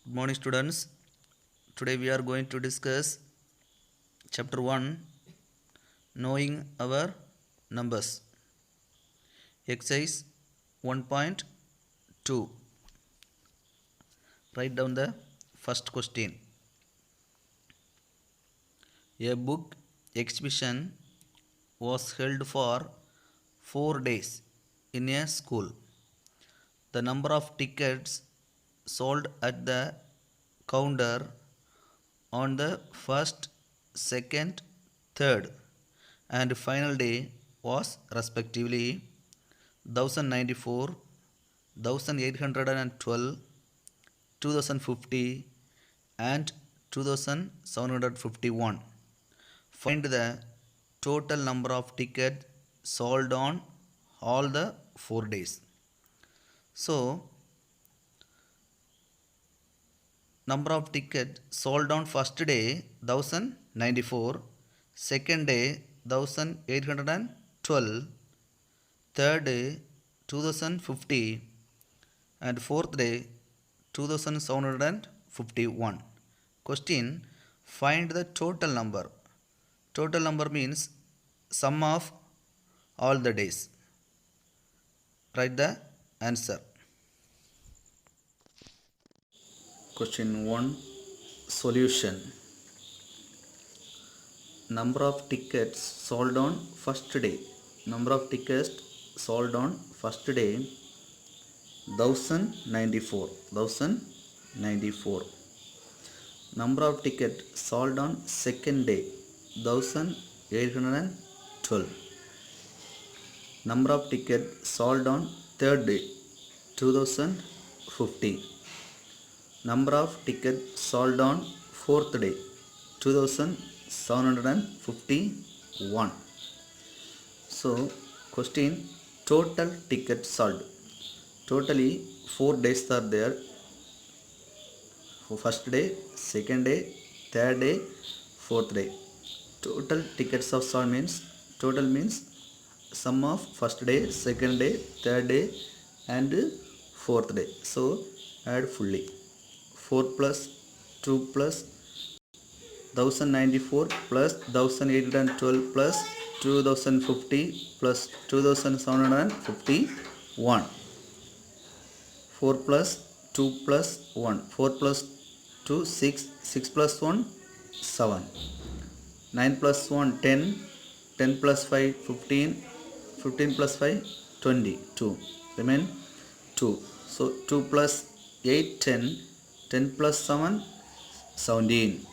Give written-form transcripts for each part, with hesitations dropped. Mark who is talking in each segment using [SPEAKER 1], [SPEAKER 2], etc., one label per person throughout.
[SPEAKER 1] Good morning, students. Today we are going to discuss chapter 1, knowing our numbers. Exercise 1.2. Write down the first question. A book exhibition was held for 4 days in a school. The number of tickets sold at the counter on the first, second, third, and final day was respectively 1094, 1812, 2050, and 2751. Find the total number of tickets sold on all the 4 days. So, number of tickets sold on first day 1094, second day 1812, third day 2050, and fourth day 2751. Question: find the total number. Total number means sum of all the days. Write the answer. Question 1. Solution. Number of tickets sold on first day. Number of tickets sold on first day 1094. 1094. Number of tickets sold on second day 1812. Number of tickets sold on third day 2050. Number of tickets sold on fourth day 2751. So question: total tickets sold. Totally 4 days are there. For first day, second day, third day, fourth day. Total tickets of sold means total means sum of first day, second day, third day, and fourth day. So add fully. 4 plus 2 plus 1094 plus 1812 plus 2050 plus 2751. 4 plus 2 plus 1. 4 plus 2 6. 6 plus 1 7. 9 plus 1 10. 10 plus 5 15. 15 plus 5 20. 2. Remain 2. So 2 plus 8 10. 10 plus 7 17.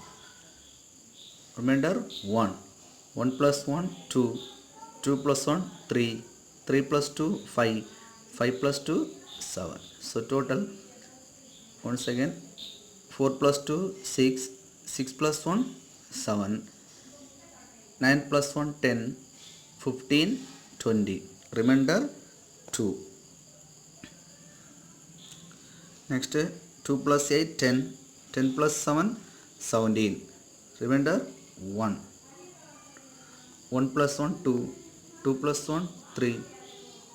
[SPEAKER 1] Remainder 1. 1 plus 1 2. 2 plus 1 3. 3 plus 2 5. 5 plus 2 7. So total once again 4 plus 2 6. 6 plus 1 7. 9 plus 1 10. 15 20. Remainder 2. Next 2 plus 8 10. 10 plus 7 17. Remainder 1. 1 plus 1 2. 2 plus 1 3.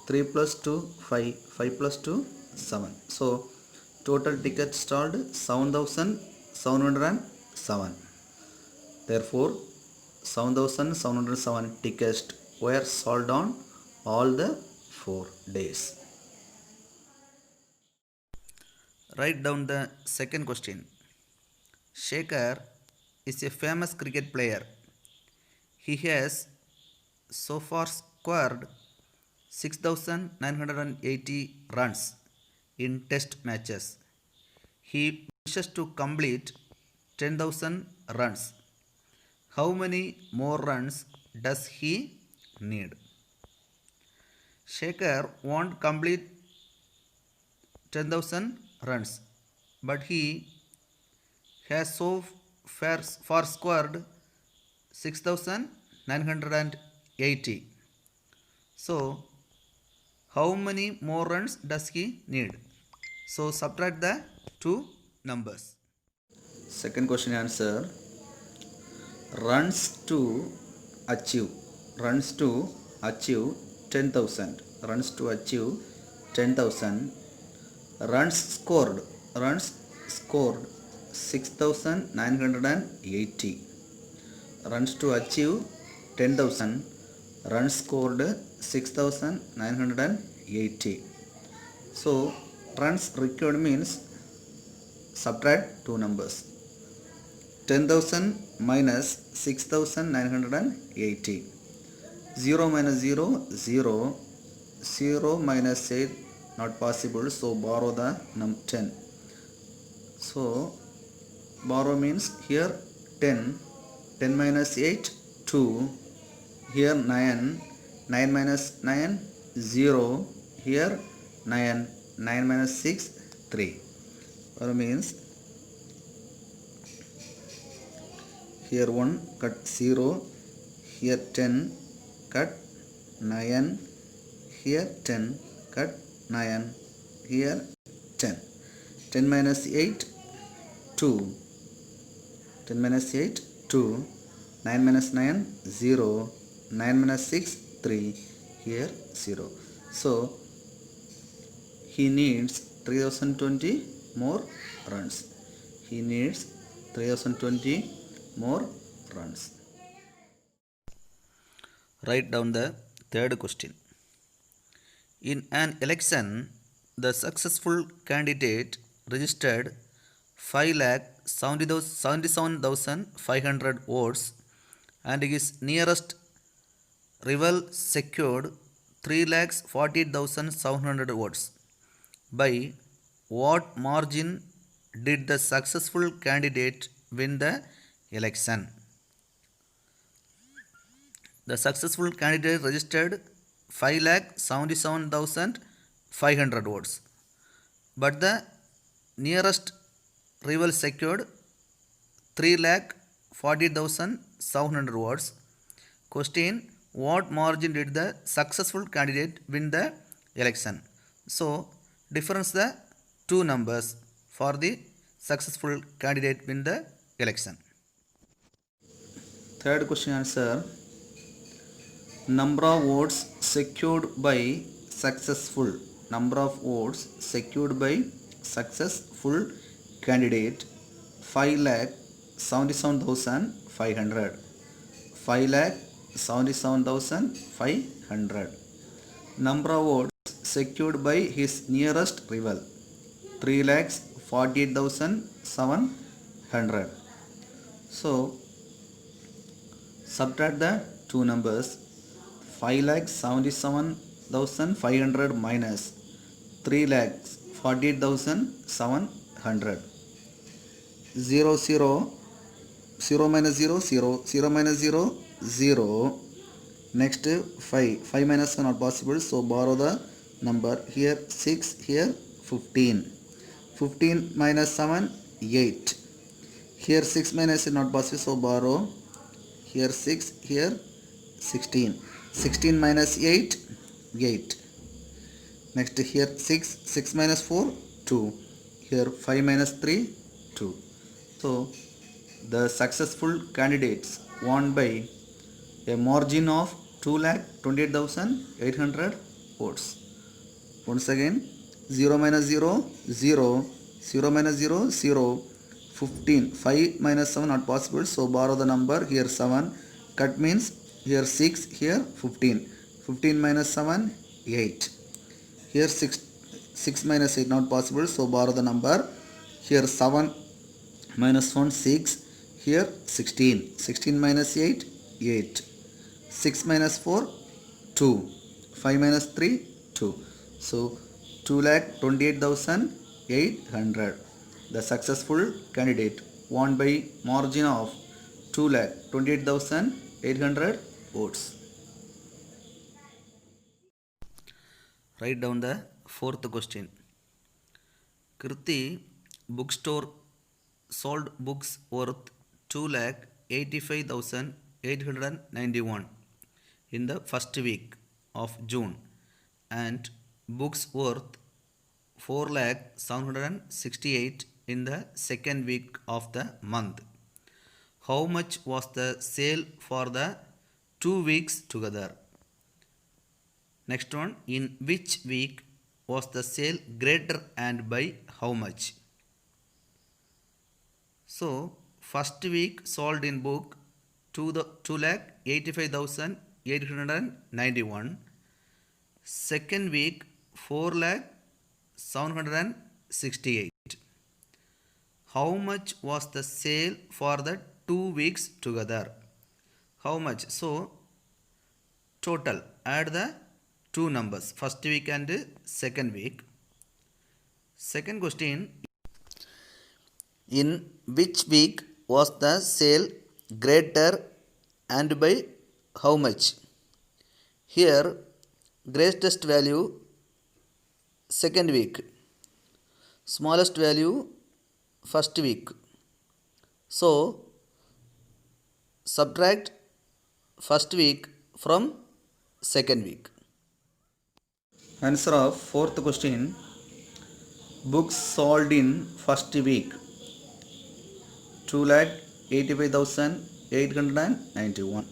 [SPEAKER 1] 3 plus 2 5. 5 plus 2 7. So total tickets sold 7707. Therefore 7707 tickets were sold on all the 4 days. Write down the second question. Shekhar is a famous cricket player. He has so far scored 6,980 runs in test matches. He wishes to complete 10,000 runs. How many more runs does he need? Shekhar won't complete 10,000 runs, but he has so far scored 6,980. So, how many more runs does he need? So, subtract the two numbers. Second question answer. Runs to achieve. Runs to achieve 10,000. Runs to achieve 10,000. Runs scored. Runs scored 6,980. Runs to achieve 10,000. Runs scored 6,980. So runs required means subtract two numbers. 10,000 minus 6,980. 0 minus 0, 0. 0 minus 8 not possible, so borrow the 10. So borrow means here 10. 10 minus 8, 2. Here 9. 9 minus 9, 0. Here 9. 9 minus 6, 3. Borrow means here 1 cut 0. Here 10 cut 9. Here 10 cut 9. Here 10. 10 minus 8, 2. 10 minus 8, 2. 9 minus 9, 0. 9 minus 6, 3. Here 0. So he needs 3020 more runs. He needs 3020 more runs. Write down the third question. In an election, the successful candidate registered 5,77,500 votes and his nearest rival secured 3,48,700 votes. By what margin did the successful candidate win the election? The successful candidate registered 5,77,500 votes, but the nearest rival secured 3,40,700 votes. Question: what margin did the successful candidate win the election? So difference the two numbers for the successful candidate win the election. Third question answer: number of votes secured by successful. Number of votes secured by successful candidate 5,77,500. 5,77,500. Number of votes secured by his nearest rival 3,48,700. So subtract the two numbers. 5,77,500 minus 3,48,700. 0, 0. 0 minus 0, 0. 0 minus 0, 0. Next 5. 5 minus 1 not possible, so borrow the number. Here 6, here 15. 15 minus 7, 8. Here 6 minus not possible, so borrow. Here 6, here 16. 16 minus 8, 8. Next here 6. 6 minus 4, 2. Here 5 minus 3, 2. So the successful candidates won by a margin of 2,28,800 votes. Once again, 0 minus 0, 0. 0 minus 0, 0. 15. 5 minus 7 not possible, so borrow the number. Here 7. Cut means here 6, here 15. 15 minus 7, 8. Here 6 minus 8 not possible, so borrow the number. Here 7 minus 1, 6. Here 16. 16 minus 8, 8. 6 minus 4, 2. 5 minus 3, 2. So 2,28,800. The successful candidate won by margin of 2,28,800 votes. Write down the fourth question. Kirti bookstore sold books worth 2,85,891 in the first week of June and books worth 4,768 in the second week of the month. How much was the sale for the 2 weeks together? Next one, in which week was the sale greater and by how much? So first week sold in book 2,85,891. Second week 4,768. How much was the sale for the 2 weeks together? How much? So total, add the two numbers, first week and second week. Second question, in which week was the sale greater and by how much? Here greatest value second week, smallest value first week. So subtract first week from second week. Answer of fourth question, books sold in first week 2,85,891.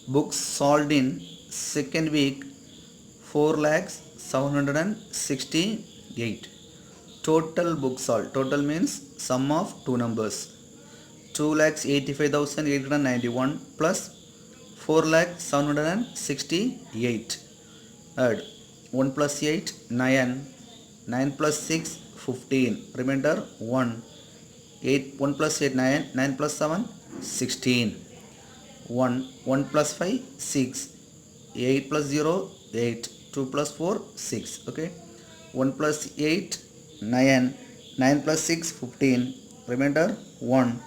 [SPEAKER 1] Books sold in second week 4,768. Total books sold, total means sum of two numbers, 2,85,891 plus 4,768. Add 1 plus 8 9, 9 plus 6 15, remainder 1, 8 1 plus 8 9, 9 plus 7 16, 1 plus 5 6, 8 plus 0 8, 2 plus 4 6. Okay, 1 plus 8 9, 9 plus 6 15, remainder 1,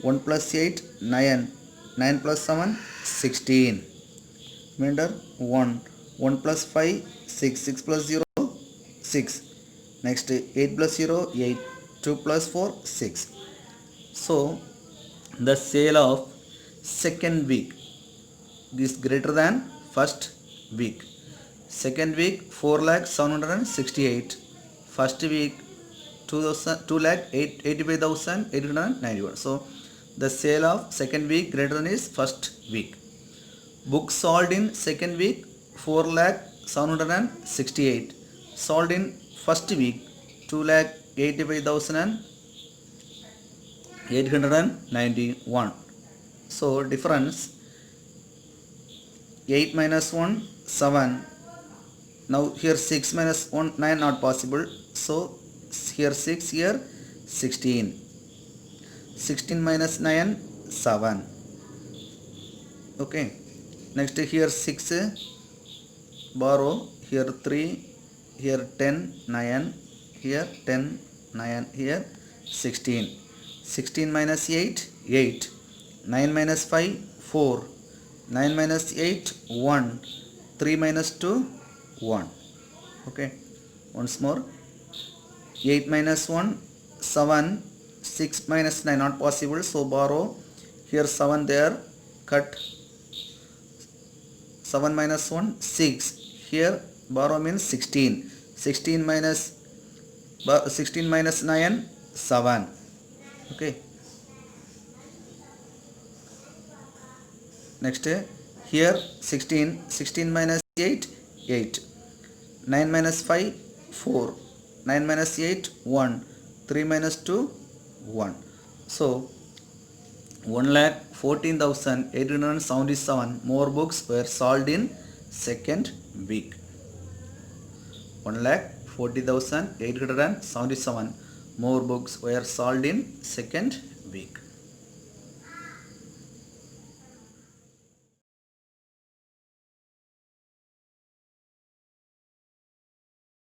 [SPEAKER 1] 1 plus 8 9, 9 plus 7 16, remainder 1, 1 plus 5 6, 6 plus 0 6. Next 8 plus 0 8, 2 plus 4 6. So the sale of second week is greater than first week. Second week 4,768. First week 2,85,891. So the sale of second week greater than is first week. Books sold in second week 4,768. Sold in first week 2,85,891. So difference 8 minus 1 7. Now here 6 minus 1 9, not possible. So here 6, here 16. 16 minus 9 7. Okay, next here 6 borrow, here 3, here 10 9, here 10 9, here 16. 16 minus 8 8, 9 minus 5 4, 9 minus 8 1, 3 minus 2 1. Okay, once more, 8 minus 1 7, 6 minus 9 not possible, so borrow, here 7 there, cut, 7 minus 1 6, here borrow means 16. 16 minus 9 7. Okay, next here 16 minus 8 8, 9 minus 5 4, 9 minus 8 1, 3 minus 2 1. So 1,14,877 more books were sold in second week. 1,40,877 more books were sold in second week.